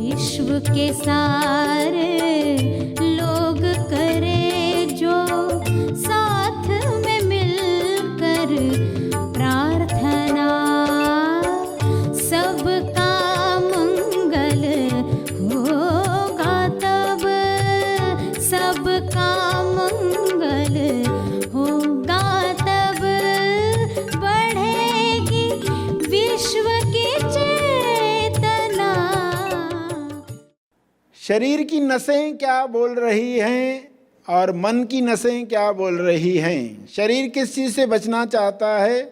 विश्व के सारे लोग करे जो साथ में मिलकर प्रार्थना, सबका मंगल होगा तब, सबका मंगल होगा तब, बढ़ेगी विश्व की चेतना। शरीर की नसें क्या बोल रही हैं और मन की नसें क्या बोल रही हैं? शरीर किस चीज़ से बचना चाहता है,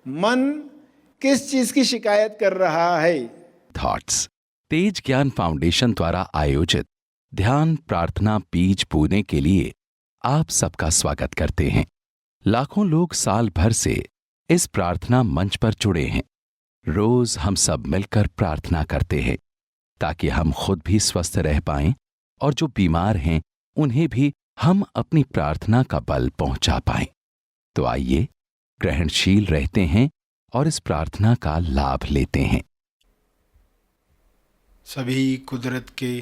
मन किस चीज़ की शिकायत कर रहा है? थॉट्स तेज ज्ञान फाउंडेशन द्वारा आयोजित ध्यान प्रार्थना बीज बोने के लिए आप सबका स्वागत करते हैं। लाखों लोग साल भर से इस प्रार्थना मंच पर जुड़े हैं। रोज हम सब मिलकर प्रार्थना करते हैं ताकि हम खुद भी स्वस्थ रह पाएं और जो बीमार हैं उन्हें भी हम अपनी प्रार्थना का बल पहुंचा पाएं। तो आइए ग्रहणशील रहते हैं और इस प्रार्थना का लाभ लेते हैं। सभी कुदरत के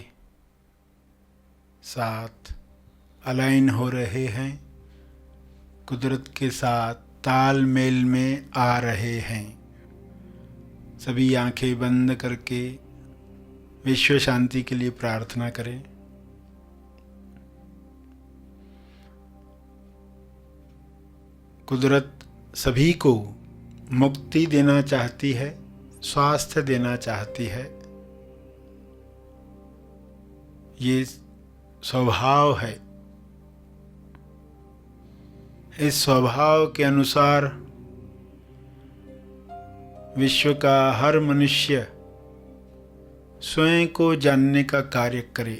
साथ अलाइन हो रहे हैं, कुदरत के साथ तालमेल में आ रहे हैं। सभी आंखें बंद करके विश्व शांति के लिए प्रार्थना करें। कुदरत सभी को मुक्ति देना चाहती है, स्वास्थ्य देना चाहती है। ये स्वभाव है। इस स्वभाव के अनुसार विश्व का हर मनुष्य स्वयं को जानने का कार्य करे।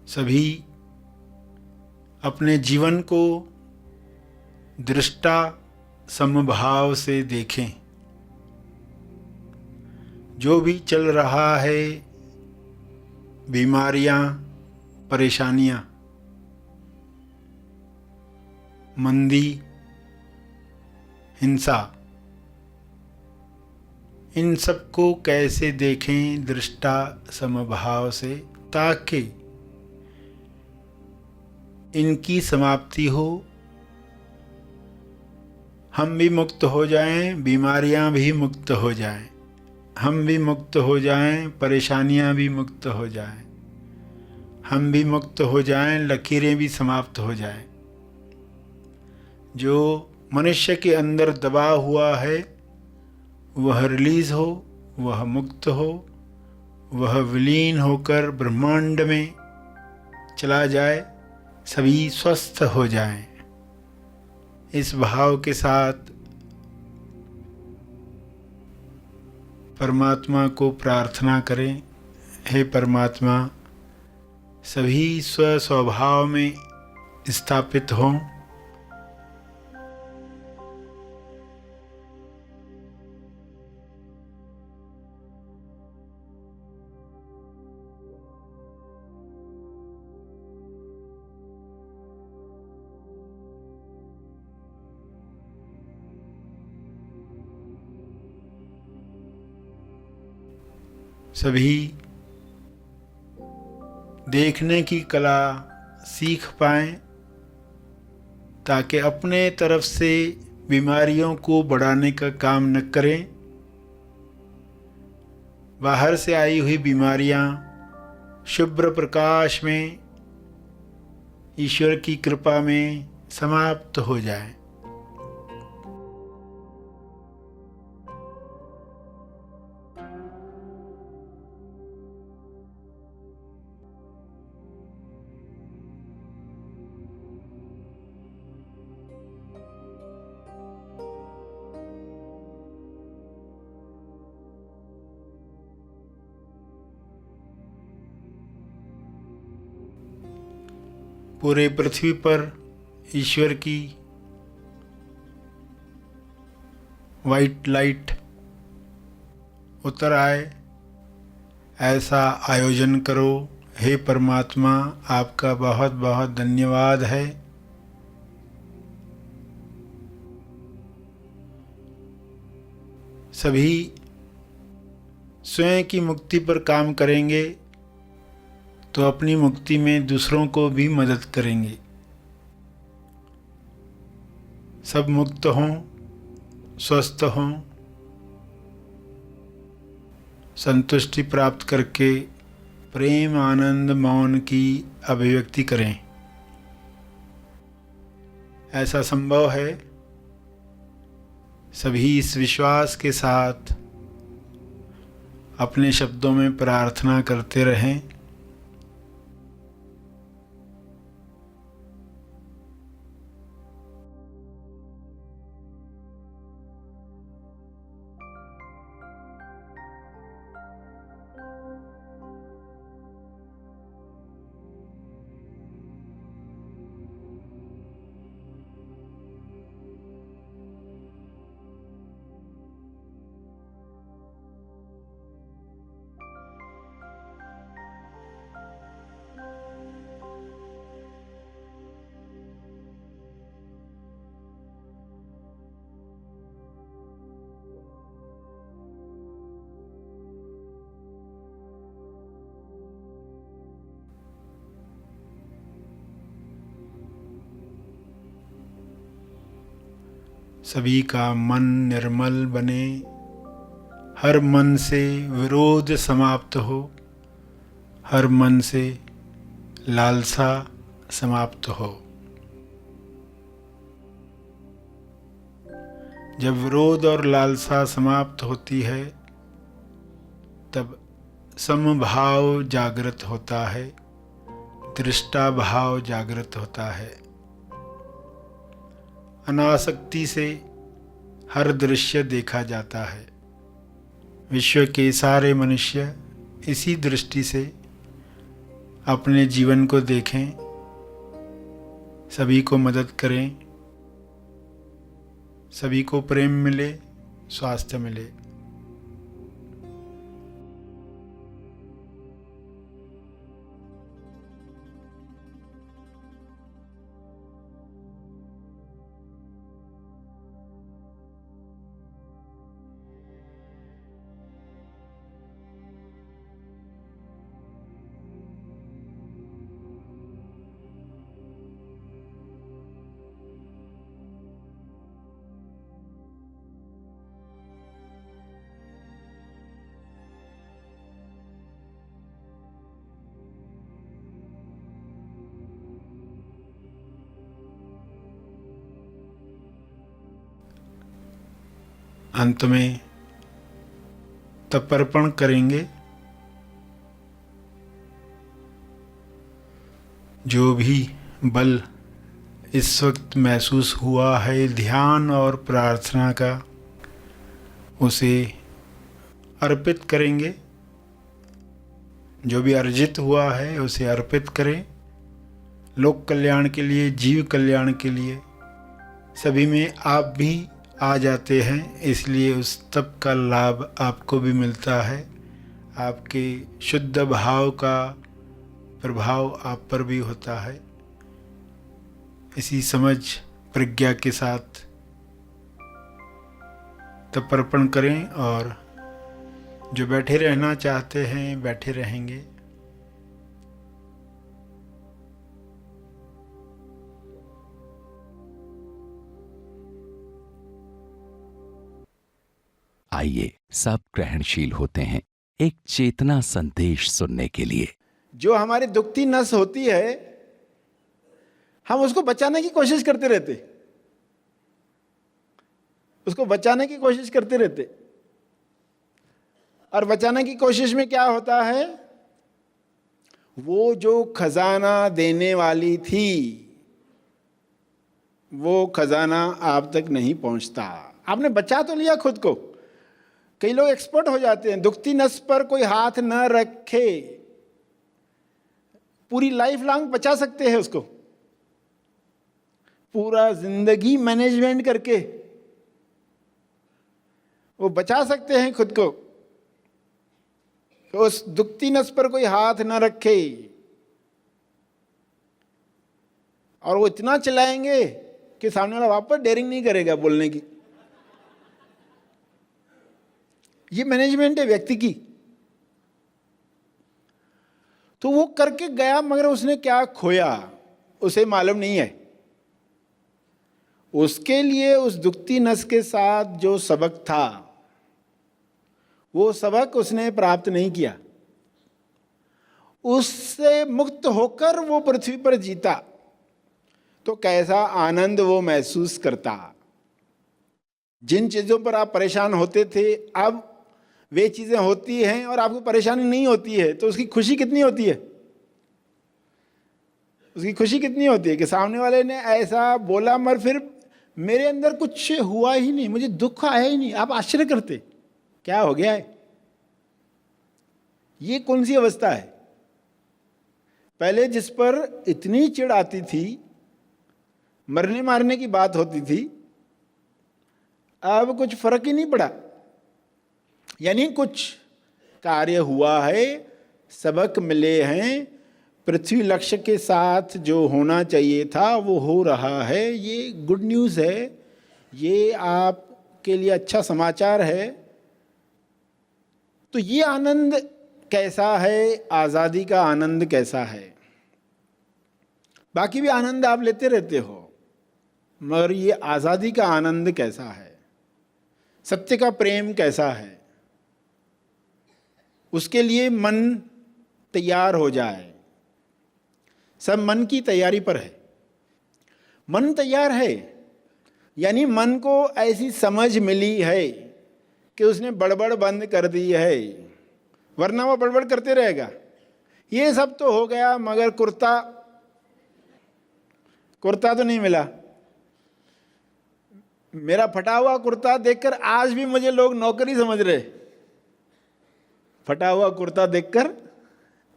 सभी अपने जीवन को दृष्टा समभाव से देखें। जो भी चल रहा है, बीमारियां, परेशानियां, मंदी, हिंसा, इन सबको कैसे देखें दृष्टा समभाव से, ताकि इनकी समाप्ति हो, हम भी मुक्त हो जाएं, बीमारियां भी मुक्त हो जाएं, हम भी मुक्त हो जाएं, परेशानियां भी मुक्त हो जाएं, हम भी मुक्त हो जाएं, लकीरें भी समाप्त हो जाएं। जो मनुष्य के अंदर दबा हुआ है वह रिलीज हो, वह मुक्त हो, वह विलीन होकर ब्रह्मांड में चला जाए, सभी स्वस्थ हो जाएं। इस भाव के साथ परमात्मा को प्रार्थना करें। हे परमात्मा, सभी स्वभाव में स्थापित हों। सभी देखने की कला सीख पाएं, ताकि अपने तरफ से बीमारियों को बढ़ाने का काम न करें। बाहर से आई हुई बीमारियां शुभ्र प्रकाश में, ईश्वर की कृपा में समाप्त हो जाएं। पूरे पृथ्वी पर ईश्वर की वाइट लाइट उतर आए, ऐसा आयोजन करो। हे परमात्मा, आपका बहुत बहुत धन्यवाद है। सभी स्वयं की मुक्ति पर काम करेंगे तो अपनी मुक्ति में दूसरों को भी मदद करेंगे। सब मुक्त हों, स्वस्थ हों, संतुष्टि प्राप्त करके प्रेम, आनंद, मौन की अभिव्यक्ति करें। ऐसा संभव है। सभी इस विश्वास के साथ अपने शब्दों में प्रार्थना करते रहें। सभी का मन निर्मल बने, हर मन से विरोध समाप्त हो, हर मन से लालसा समाप्त हो। जब विरोध और लालसा समाप्त होती है तब समभाव जागृत होता है, दृष्टा भाव जागृत होता है। अनासक्ति से हर दृश्य देखा जाता है। विश्व के सारे मनुष्य इसी दृष्टि से अपने जीवन को देखें, सभी को मदद करें, सभी को प्रेम मिले, स्वास्थ्य मिले। अंत में तर्पण करेंगे। जो भी बल इस वक्त महसूस हुआ है ध्यान और प्रार्थना का, उसे अर्पित करेंगे। जो भी अर्जित हुआ है उसे अर्पित करें, लोक कल्याण के लिए, जीव कल्याण के लिए। सभी में आप भी आ जाते हैं, इसलिए उस तप का लाभ आपको भी मिलता है। आपके शुद्ध भाव का प्रभाव आप पर भी होता है। इसी समझ प्रज्ञा के साथ तर्पण करें और जो बैठे रहना चाहते हैं बैठे रहेंगे। आइए सब ग्रहणशील होते हैं एक चेतना संदेश सुनने के लिए। जो हमारी दुखती नस होती है, हम उसको बचाने की कोशिश करते रहते, उसको बचाने की कोशिश करते रहते। और बचाने की कोशिश में क्या होता है, वो जो खजाना देने वाली थी वो खजाना आप तक नहीं पहुंचता। आपने बचा तो लिया खुद को। कई लोग एक्सपर्ट हो जाते हैं, दुखती नस पर कोई हाथ न रखे, पूरी लाइफ लॉन्ग बचा सकते हैं उसको, पूरा जिंदगी मैनेजमेंट करके वो बचा सकते हैं खुद को, तो उस दुखती नस पर कोई हाथ न रखे, और वो इतना चलाएंगे कि सामने वाला वापस डेयरिंग नहीं करेगा बोलने की। ये मैनेजमेंट है व्यक्ति की। तो वो करके गया, मगर उसने क्या खोया उसे मालूम नहीं है। उसके लिए उस दुखती नस के साथ जो सबक था, वो सबक उसने प्राप्त नहीं किया। उससे मुक्त होकर वो पृथ्वी पर जीता, तो कैसा आनंद वो महसूस करता। जिन चीज़ों पर आप परेशान होते थे, अब वे चीज़ें होती हैं और आपको परेशानी नहीं होती है, तो उसकी खुशी कितनी होती है। उसकी खुशी कितनी होती है कि सामने वाले ने ऐसा बोला मगर फिर मेरे अंदर कुछ हुआ ही नहीं, मुझे दुख आया ही नहीं। आप आश्चर्य करते क्या हो गया है। ये कौन सी अवस्था है। पहले जिस पर इतनी चिढ़ आती थी, मरने मारने की बात होती थी, अब कुछ फर्क ही नहीं पड़ा। यानी कुछ कार्य हुआ है, सबक मिले हैं, पृथ्वी लक्ष्य के साथ जो होना चाहिए था वो हो रहा है। ये गुड न्यूज़ है, ये आपके लिए अच्छा समाचार है। तो ये आनंद कैसा है, आज़ादी का आनंद कैसा है। बाकी भी आनंद आप लेते रहते हो, मगर ये आज़ादी का आनंद कैसा है, सत्य का प्रेम कैसा है, उसके लिए मन तैयार हो जाए। सब मन की तैयारी पर है। मन तैयार है, यानी मन को ऐसी समझ मिली है कि उसने बड़बड़ बंद कर दी है, वरना वो बड़बड़ करते रहेगा। ये सब तो हो गया, मगर कुर्ता तो नहीं मिला। मेरा फटा हुआ कुर्ता देखकर आज भी मुझे लोग नौकरी समझ रहे। फटा हुआ कुर्ता देखकर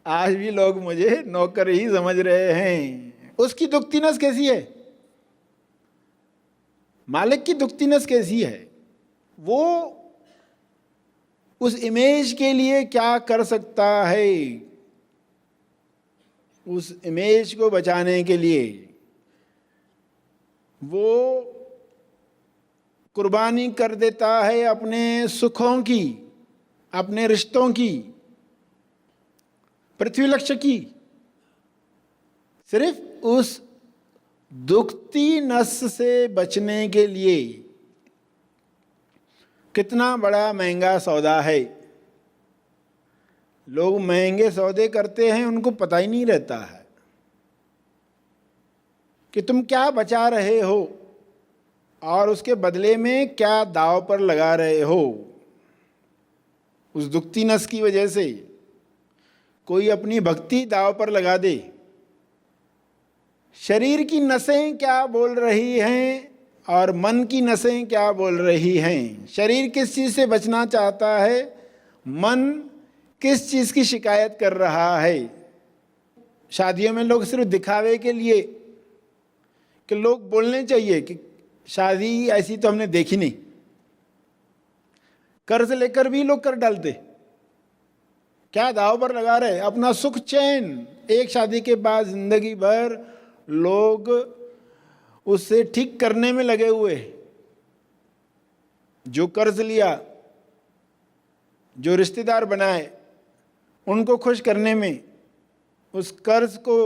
आज भी लोग मुझे नौकर ही समझ रहे हैं। उसकी दुखती नस कैसी है, मालिक की दुखती नस कैसी है। वो उस इमेज के लिए क्या कर सकता है, उस इमेज को बचाने के लिए वो कुर्बानी कर देता है अपने सुखों की, अपने रिश्तों की, पृथ्वी लक्ष्य की, सिर्फ उस दुखती नस से बचने के लिए। कितना बड़ा महंगा सौदा है। लोग महंगे सौदे करते हैं, उनको पता ही नहीं रहता है कि तुम क्या बचा रहे हो और उसके बदले में क्या दांव पर लगा रहे हो। उस दुखती नस की वजह से कोई अपनी भक्ति दांव पर लगा दे। शरीर की नसें क्या बोल रही हैं और मन की नसें क्या बोल रही हैं। शरीर किस चीज़ से बचना चाहता है, मन किस चीज़ की शिकायत कर रहा है। शादियों में लोग सिर्फ दिखावे के लिए कि लोग बोलने चाहिए कि शादी ऐसी तो हमने देखी नहीं, कर्ज लेकर भी लोग कर डालते। क्या दाव पर लगा रहे अपना सुख चैन। एक शादी के बाद जिंदगी भर लोग उससे ठीक करने में लगे हुए। जो कर्ज लिया, जो रिश्तेदार बनाए, उनको खुश करने में, उस कर्ज को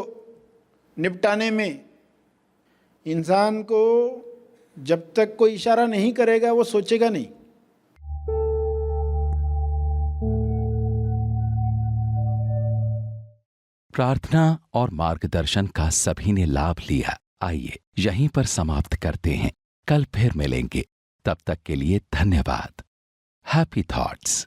निपटाने में। इंसान को जब तक कोई इशारा नहीं करेगा वो सोचेगा नहीं। प्रार्थना और मार्गदर्शन का सभी ने लाभ लिया। आइए यहीं पर समाप्त करते हैं, कल फिर मिलेंगे। तब तक के लिए धन्यवाद। Happy thoughts.